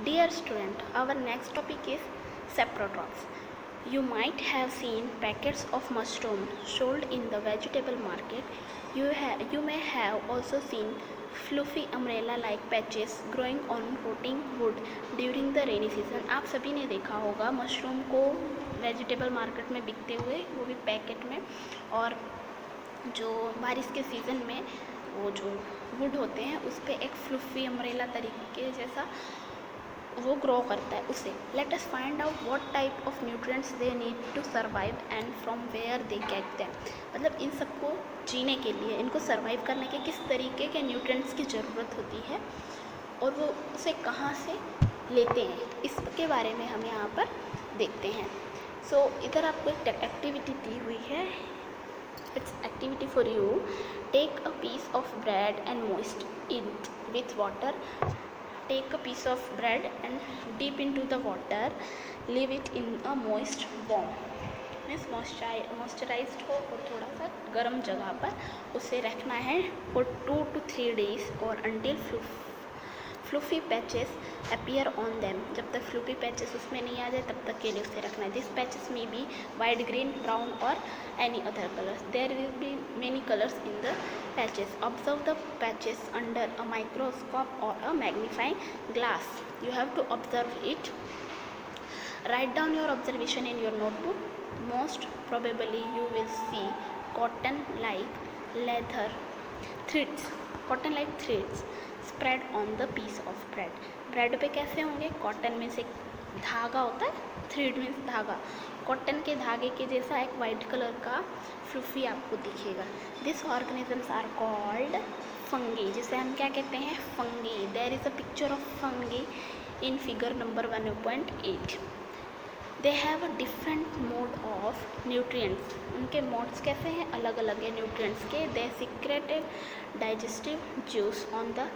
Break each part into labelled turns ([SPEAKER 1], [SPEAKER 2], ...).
[SPEAKER 1] Dear student, our next topic is saprotrophs. You might have seen packets of mushroom sold in the vegetable market. You may have also seen fluffy umbrella-like patches growing on rotting wood during the rainy season. आप सभी ने देखा होगा mushroom को vegetable market में बिकते हुए, वो भी पैकेट में, और जो बारिश के सीज़न में वो जो वुड होते हैं उस पर एक फ्लुफी अम्ब्रेला तरीके जैसा वो ग्रो करता है उसे. Let us find out what type of nutrients they need to survive and from where they get them. मतलब इन सबको जीने के लिए, इनको सर्वाइव करने के किस तरीके के न्यूट्रिएंट्स की ज़रूरत होती है और वो उसे कहाँ से लेते हैं, इसके बारे में हम यहाँ पर देखते हैं. सो इधर आपको एक एक्टिविटी दी हुई है. It's activity for you. Take a piece of bread and moist it with water. Take a piece of bread and dip into the water. Leave it in a moist warm, means moisturised हो और थोड़ा सा गर्म जगह पर उसे रखना है for 2 to 3 days और until fluffy patches appear on them. जब तक फ्लूफी पैचेस उसमें नहीं आ जाए तब तक के लिए उसे रखना है. दिस पैचेस में बी वाइट, ग्रीन, ब्राउन और any other colours. There will be many colours in the patches. Observe the patches under a microscope और a magnifying glass. You have to observe it. Write down your observation in your notebook. Most probably you will see cotton like leather threads. Cotton like threads spread on the piece of bread. Bread पे कैसे होंगे? Cotton में से धागा होता है, thread means धागा. Cotton के धागे के जैसा एक वाइट कलर का फ्लूफी आपको दिखेगा. This organisms are called fungi, जिसे हम क्या कहते हैं? Fungi. There is a picture of fungi in figure number 1.8. They have a different mode of nutrients. उनके मोड्स कैसे हैं? अलग अलग है न्यूट्रिएंट्स के. They secrete digestive juice on the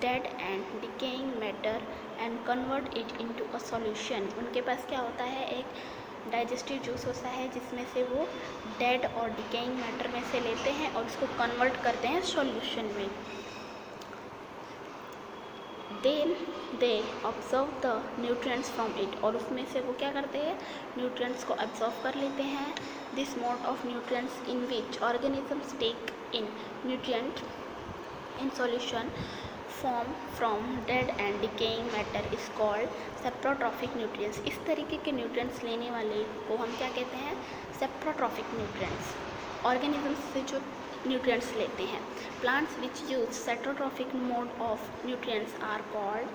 [SPEAKER 1] dead and decaying matter and convert it into a solution. उनके पास क्या होता है? एक डाइजेस्टिव जूस होता है जिसमें से वो डेड और डिकेइंग मैटर में से लेते हैं और उसको कन्वर्ट करते हैं सॉल्यूशन में. Then they observe the nutrients from it. और उसमें से वो क्या करते हैं? न्यूट्रिएंट्स को ऑब्जर्व कर लेते हैं. This mode of nutrients in which organisms take in nutrient in solution form from dead and decaying matter is called saprotrophic nutrients. इस तरीके के न्यूट्रिएंट्स लेने वाले को हम क्या कहते हैं? Saprotrophic nutrients. ऑर्गेनिजम्स से जो न्यूट्रिएंट्स लेते हैं. Plants which use saprotrophic mode of nutrients are called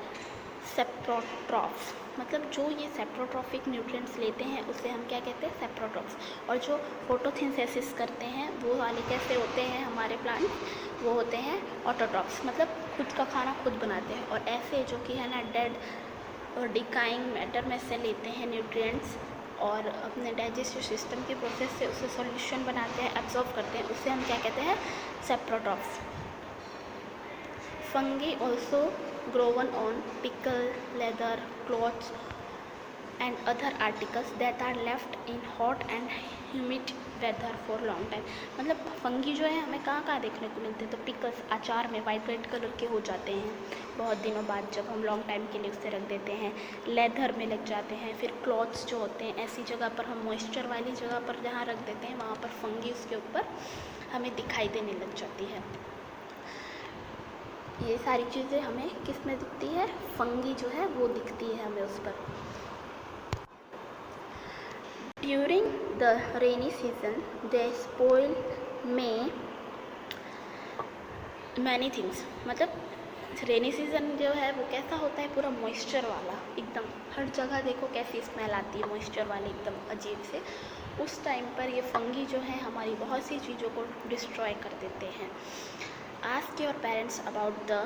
[SPEAKER 1] saprotrophs. मतलब जो ये सेप्रोट्रॉफिक न्यूट्रिएंट्स लेते हैं उसे हम क्या कहते हैं? सेप्रोट्रॉफ्स. और जो फोटोसिंथेसिस करते हैं वो वाले कैसे होते हैं हमारे प्लांट? वो होते हैं ऑटोट्रॉफ्स. मतलब खुद का खाना खुद बनाते हैं. और ऐसे जो कि है ना डेड और डिकाइंग मैटर में से लेते हैं न्यूट्रिएंट्स और अपने डाइजेस्टिव सिस्टम के प्रोसेस से उसे सॉल्यूशन बनाते हैं, एब्जॉर्ब करते हैं, उसे हम क्या कहते हैं? Saprotrophs. Fungi also grown on pickle, leather, cloths and other articles that are left in hot and humid weather for long time. मतलब फंगी जो है हमें कहाँ कहाँ देखने को मिलते हैं? तो पिकल्स, अचार में वाइट वाइट कलर के हो जाते हैं बहुत दिनों बाद जब हम लॉन्ग टाइम के लिए उसे रख देते हैं. लेदर में लग जाते हैं. फिर क्लॉथ्स जो होते हैं ऐसी जगह पर, हम मॉइस्चर वाली जगह पर जहाँ रख देते हैं वहाँ पर फंगी उसके ऊपर हमें दिखाई देने लग जाती है. ये सारी चीज़ें हमें किस में दिखती है? फंगी जो है वो दिखती है हमें उस पर. During the rainy season they spoil many things. मतलब रेनी सीज़न जो है वो कैसा होता है? पूरा मॉइस्चर वाला, एकदम हर जगह देखो कैसी स्मेल आती है मॉइस्चर वाली, एकदम अजीब से. उस टाइम पर ये फंगी जो है हमारी बहुत सी चीज़ों को डिस्ट्रॉय कर देते हैं. Ask your parents about the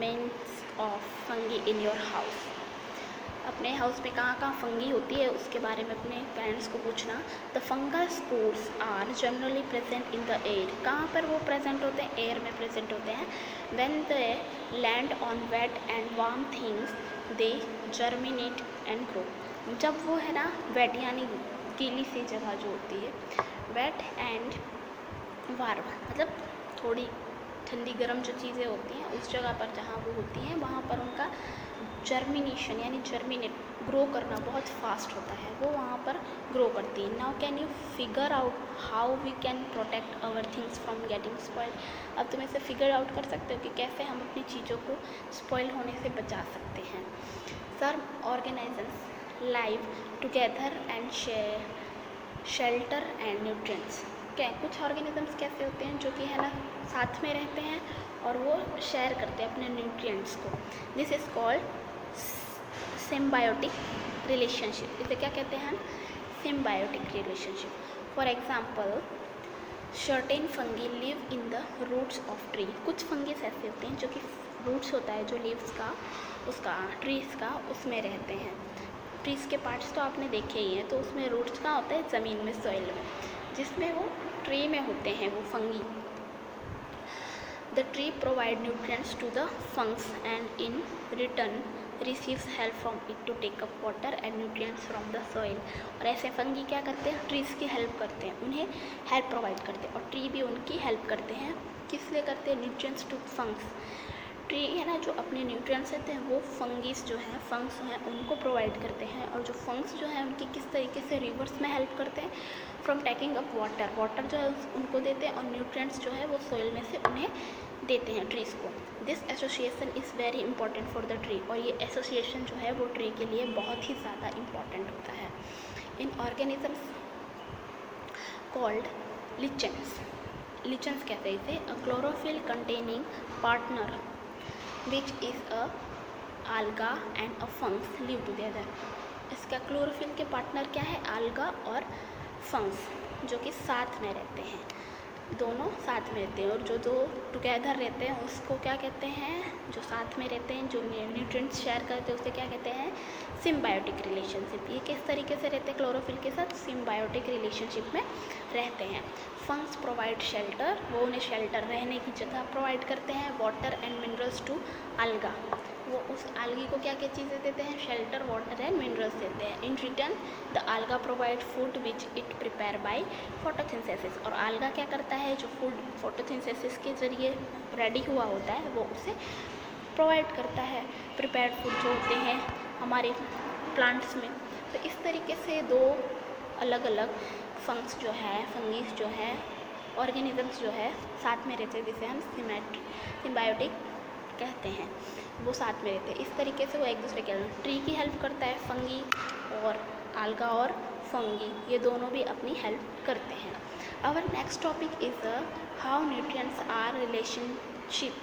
[SPEAKER 1] means of fungi in your house. अपने हाउस में कहाँ कहाँ फंगी होती है उसके बारे में अपने पेरेंट्स को पूछना. The fungal spores are generally present in the air. कहाँ पर वो प्रेजेंट होते हैं? एयर में प्रेजेंट होते हैं. When they land on wet and warm things they germinate and grow. जब वो है ना वेट यानी गीली सी जगह जो होती है, वेट एंड वार्म मतलब थोड़ी ठंडी गर्म जो चीज़ें होती हैं उस जगह पर जहाँ वो होती हैं वहाँ पर उनका जर्मिनेशन यानी जर्मिनेट ग्रो करना बहुत फास्ट होता है, वो वहाँ पर ग्रो करती है। Now can you figure out how we can protect our things from getting spoiled. अब तुम इसे फिगर आउट कर सकते हो कि कैसे हम अपनी चीज़ों को स्पॉइल होने से बचा सकते हैं। Some organisms live together and shelter and nutrients. क्या कुछ ऑर्गेनिजम्स कैसे होते हैं जो कि है ना साथ में रहते हैं और वो शेयर करते हैं अपने न्यूट्रिएंट्स को। This is called symbiotic relationship. इसे क्या कहते हैं? Symbiotic relationship. For example certain fungi live in the roots of tree. कुछ फंगीज ऐसे होते हैं जो कि रूट्स होता है जो लीव्स का उसका ट्रीज़ का उसमें रहते हैं। ट्रीज़ के पार्ट्स तो आपने देखे ही हैं, तो उसमें रूट्स कहाँ होता है? ज़मीन में, सॉइल में, जिसमें वो ट्री में होते हैं वो fungi. The tree provide nutrients to the fungus and in return receives help from it to take up water and nutrients from the soil. और ऐसे फंगी क्या करते हैं? ट्रीज़ की हेल्प करते हैं, उन्हें हेल्प प्रोवाइड करते हैं और ट्री भी उनकी हेल्प करते हैं। किस लिए करते हैं? Nutrients to फंग्स। ट्री है ना जो अपने न्यूट्रिएंट्स रहते हैं वो फंगीज जो है फंग्स हैं उनको प्रोवाइड करते हैं, और जो फंग्स जो है उनकी किस तरीके से रिवर्स में हेल्प करते हैं? फ्रॉम टेकिंग अप वाटर जो है उनको देते हैं और न्यूट्रिएंट्स जो है वो सॉइल में से उन्हें देते हैं ट्रीज़ को। This association is very important for the tree. और ये एसोसिएशन जो है वो ट्री के लिए बहुत ही ज़्यादा इम्पॉर्टेंट होता है। इन ऑर्गेनिजम्स कॉल्ड लिचेंस। लिचेंस कहते हैं इसे। A chlorophyll containing partner which is a alga and a fungus live together. इसका क्लोरोफिल के पार्टनर क्या है? आल्गा और फंग्स, जो कि साथ में रहते हैं, दोनों साथ में रहते हैं। और जो दो टुगेदर रहते हैं उसको क्या कहते हैं? जो साथ में रहते हैं, जो न्यूट्रिएंट्स शेयर करते हैं, उसे क्या कहते हैं? Symbiotic relationship. ये किस तरीके से रहते हैं क्लोरोफिल के साथ? सिम्बायोटिक रिलेशनशिप में रहते हैं। फंग्स प्रोवाइड शेल्टर, वो उन्हें शेल्टर रहने की जगह प्रोवाइड करते हैं। वाटर एंड मिनरल्स टू आल्गा, वो उस आल्गी को क्या क्या चीज़ें देते हैं? शेल्टर, वाटर एंड मिनरल्स देते हैं। In return the alga provide food which it prepare by photosynthesis. और आल्गा क्या करता है? जो फूड फोटोसिंथेसिस के ज़रिए रेडी हुआ होता है वो उसे प्रोवाइड करता है। प्रिपेयर्ड फूड जो होते हैं हमारे प्लांट्स में। तो इस तरीके से दो अलग अलग फंग्स जो है, फंगीज जो है, ऑर्गेनिजम्स जो है साथ में रहते हैं, जिसे हम सिम्बायोटिक कहते हैं। वो साथ में रहते हैं। इस तरीके से वो एक दूसरे के ट्री की हेल्प करता है फंगी, और आल्गा और फंगी ये दोनों भी अपनी हेल्प करते हैं। Our next topic is how nutrients are relationship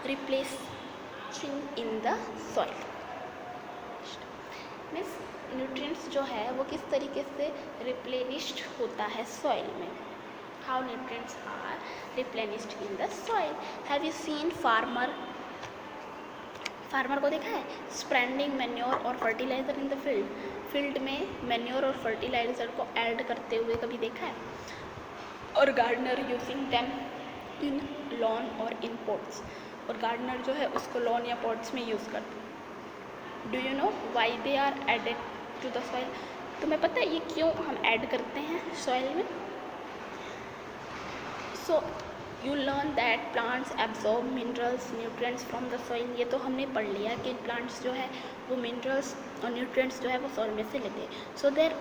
[SPEAKER 1] replacing in the soil. Means nutrients जो है वो किस तरीके से रिप्लेनिश्ड होता है सॉइल में। How nutrients are replenished in the soil. Have you seen farmer को देखा है? स्प्रेडिंग मैन्योर और फर्टिलाइज़र इन द फील्ड में मैन्योर और फर्टिलाइज़र को ऐड करते हुए कभी देखा है? और gardener using them in lawn और इन पॉट्स। और गार्डनर जो है उसको लॉन या पॉट्स में यूज़ करते हैं। Do you know why they are added to the soil. तुम्हें पता है ये क्यों हम ऐड करते हैं सॉइल में? So you learn that plants absorb minerals nutrients from the soil. ये तो हमने पढ़ लिया कि प्लांट्स जो है वो मिनरल्स और न्यूट्रिएंट्स जो है वो सॉइल में से लेते हैं। So their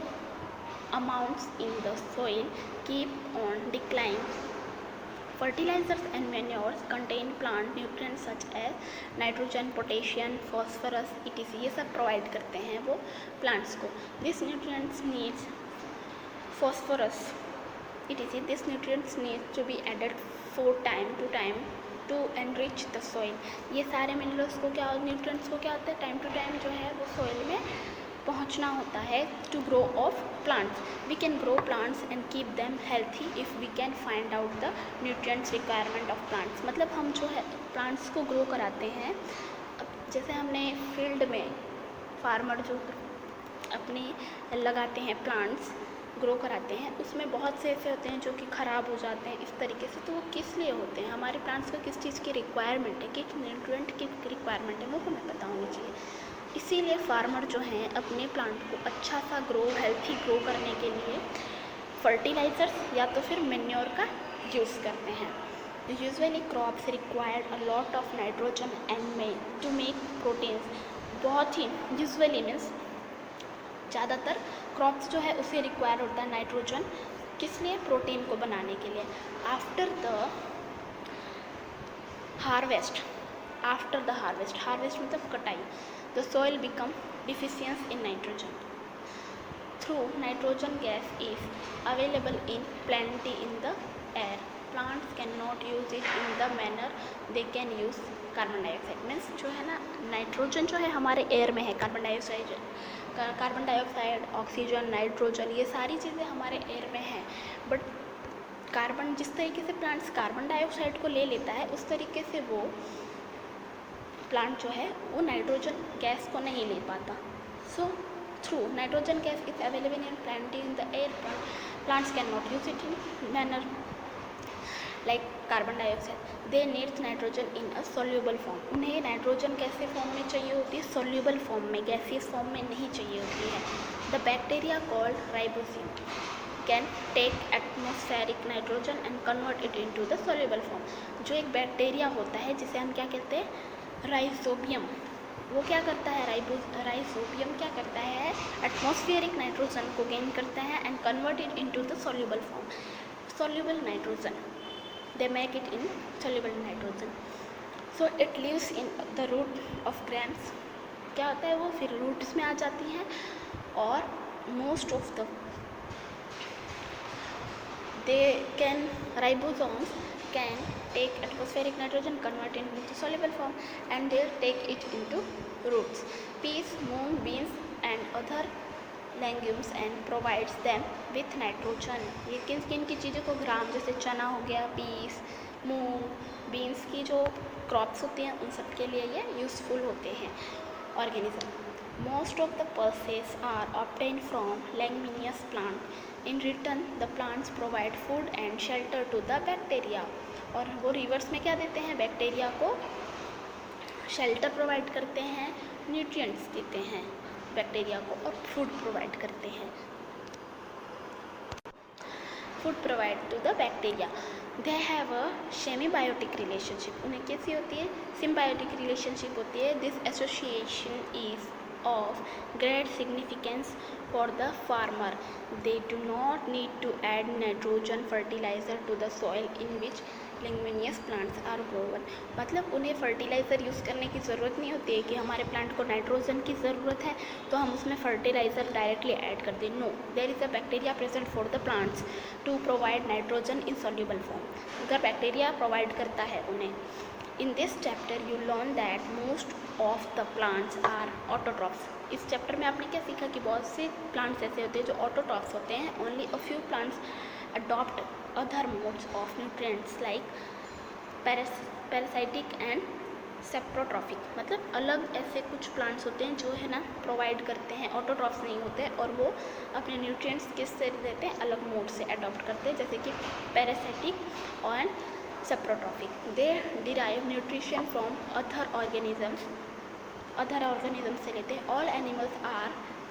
[SPEAKER 1] amounts in the soil keep on decline. Fertilisers and manures contain plant nutrients such as nitrogen, potassium, phosphorus etc. ये सब प्रोवाइड करते हैं वो प्लांट्स को। This nutrients needs phosphorus etc. This nutrients needs to be added time to time to enrich the soil. ये सारे minerals को क्या, न्यूट्रिएंट्स को क्या होता है? टाइम टू टाइम जो है वो सॉइल में पहुंचना होता है to grow of plants. We can grow plants and keep them healthy if we can find out the nutrients requirement of plants. मतलब हम जो है प्लांट्स को ग्रो कराते हैं। अब जैसे हमने फील्ड में फार्मर जो अपने लगाते हैं प्लांट्स ग्रो कराते हैं, उसमें बहुत से ऐसे होते हैं जो कि ख़राब हो जाते हैं इस तरीके से। तो वो किस लिए होते हैं? हमारे प्लांट्स को किस चीज़ की रिक्वायरमेंट है, किस न्यूट्रिएंट की रिक्वायरमेंट है, वो हमें पता होनी चाहिए। इसीलिए फार्मर जो हैं अपने प्लांट को अच्छा सा हेल्थी ग्रो करने के लिए फर्टिलाइज़र्स या तो फिर मैन्योर का यूज़ करते हैं। Usually crops required a lot of nitrogen and to make proteins बहुत ही यूजुअली मीन्स ज़्यादातर क्रॉप्स जो है उसे रिक्वायर होता है नाइट्रोजन, किस लिए? प्रोटीन को बनाने के लिए। आफ्टर द हार्वेस्ट हार्वेस्ट मतलब कटाई, the soil become deficient in nitrogen through nitrogen gas is available in plenty in the air. Plants cannot use it in the manner they can use carbon dioxide. Means जो है ना nitrogen जो है हमारे air में है, carbon dioxide, oxygen, nitrogen, ये सारी चीज़ें हमारे एयर में हैं। बट कार्बन, जिस तरीके से प्लांट्स कार्बन डाइऑक्साइड को ले लेता है उस तरीके से वो प्लांट जो है वो नाइट्रोजन गैस को नहीं ले पाता। So through nitrogen gas is available in plenty in the air, plants cannot use it in manner like carbon dioxide. They needs nitrogen in a soluble form. उन्हें नाइट्रोजन कैसे form में चाहिए होती है? सोल्यूबल फॉर्म में, gaseous form में नहीं चाहिए होती है। The bacteria called ribosome can take atmospheric nitrogen and convert it into the soluble form. जो एक बैक्टीरिया होता है जिसे हम क्या कहते हैं? राइजोबियम। वो क्या करता है? राइजोबियम क्या करता है? एटमॉस्फेरिक नाइट्रोजन को गेन करता है and convert it into the soluble form, soluble nitrogen. They make it in soluble nitrogen. So it lives in the root of grams. क्या होता है? वो फिर रूट्स में आ जाती हैं और most of the they can ribosomes can take atmospheric nitrogen, convert it into soluble form and they'll take it into roots, peas, moong, beans and other legumes and provides them with nitrogen। ये किन किन की चीज़ों को? ग्राम, जैसे चना हो गया, पीस, मूंग, बीन्स की जो क्रॉप्स होती हैं उन सब के लिए ये यूज़फुल होते हैं organism. Most of the pulses are obtained from leguminous plant. In return, the plants provide food and shelter to the bacteria. और वो रिवर्स में क्या देते हैं? बैक्टीरिया को शेल्टर प्रोवाइड करते हैं, न्यूट्रिएंट्स देते हैं बैक्टीरिया को और फूड प्रोवाइड करते हैं, food provide to the bacteria. They have a symbiotic relationship. उन्हें कैसी होती है? सिम्बायोटिक रिलेशनशिप होती है। This association is of great significance for the farmer. They do not need to add nitrogen fertilizer to the soil in which leguminous plants are grown. मतलब उन्हें fertiliser use करने की ज़रूरत नहीं होती है कि हमारे प्लांट को नाइट्रोजन की ज़रूरत है तो हम उसमें फर्टिलाइज़र डायरेक्टली ऐड कर दें। No, there is a bacteria present for the plants to provide nitrogen in soluble form. अगर बैक्टीरिया प्रोवाइड करता है उन्हें। In this chapter you learn that most of the plants are autotrophs. इस chapter में आपने क्या सीखा कि बहुत से प्लांट्स ऐसे होते हैं जो ऑटोट्रॉफ्स होते हैं। Only a few plants adopt other modes of nutrients like parasitic and saprotrophic. मतलब अलग ऐसे कुछ प्लांट्स होते हैं जो है ना प्रोवाइड करते हैं, ऑटोट्रॉफ्स नहीं होते और वो अपने न्यूट्रिएंट्स किस से देते हैं? अलग मोड से अडॉप्ट करते हैं, जैसे कि पैरासाइटिक और saprotrophic. They derive nutrition from other organism से लेते हैं। All animals are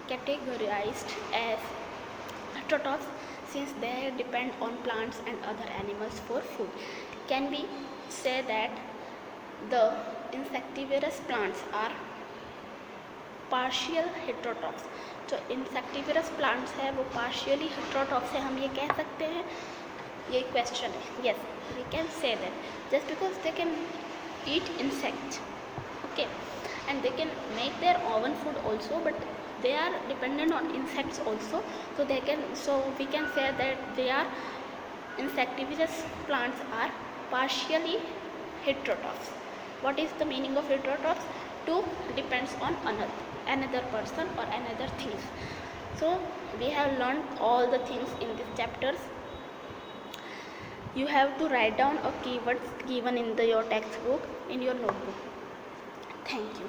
[SPEAKER 1] categorised as autotrophs since they depend on plants and other animals for food. Can be say that the insectivorous plants are partial heterotrophs. जो insectivorous plants है वो partially heterotrophs है, हम ये कह सकते हैं। ये क्वेश्चन है। Yes, we can say that just because they can eat insects, okay, and they can make their own food also, but they are dependent on insects also, so we can say that they are insectivorous plants are partially heterotrophs. What is the meaning of heterotrophs? To depends on another person or another things. So we have learned all the things in these chapters. You have to write down a keywords given in your textbook in your notebook. Thank you.